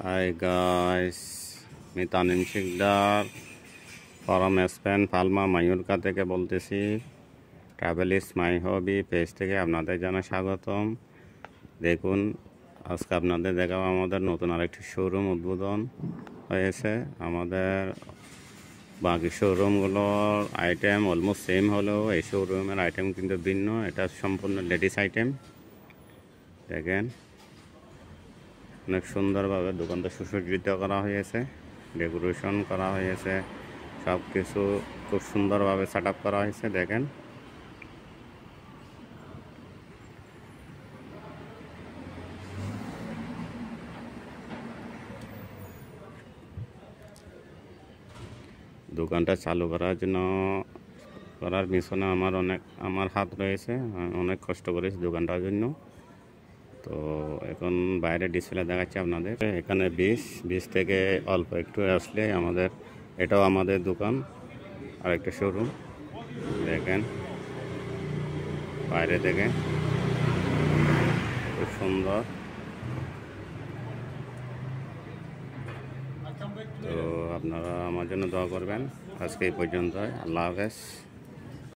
Hi guys, আমি Tanim Sikdar form Spain পালমা মায়ুরকা থেকে বলতেছি। Travel is my hobby page থেকে আপনাদের জানাই স্বাগতম। দেখুন আজকে আপনাদের দেখাবো আমাদের নতুন আরেকটি শোরুম উদ্বোধন হয়েছে। আমাদের বাকি শোরুমগুলোর আইটেম অলমোস্ট সেম হলেও এই শোরুমের আইটেম কিন্তু ভিন্ন। এটা সম্পূর্ণ লেডিস আইটেম। দেখেন অনেক সুন্দরভাবে দোকানটা সুসজ্জিত করা হয়েছে, ডেকোরেশন করা হয়েছে, সব কিছু খুব সুন্দরভাবে সেট আপ করা হয়েছে। দেখেন দোকানটা চালু করার জন্য করার পিছনে আমার হাত রয়েছে। অনেক কষ্ট করেছি দোকানটার জন্য। তো এখন বাইরে ডিসপ্লে দেখাচ্ছি আপনাদের। এখানে বিচ থেকে অল্প একটু আসলে এটাও আমাদের দোকান, আরেকটা শোরুম। দেখেন বাইরে থেকে খুব সুন্দর। তো আপনারা আমার জন্য দোয়া করবেন। আজকে এই পর্যন্ত, আল্লাহ হাফেজ।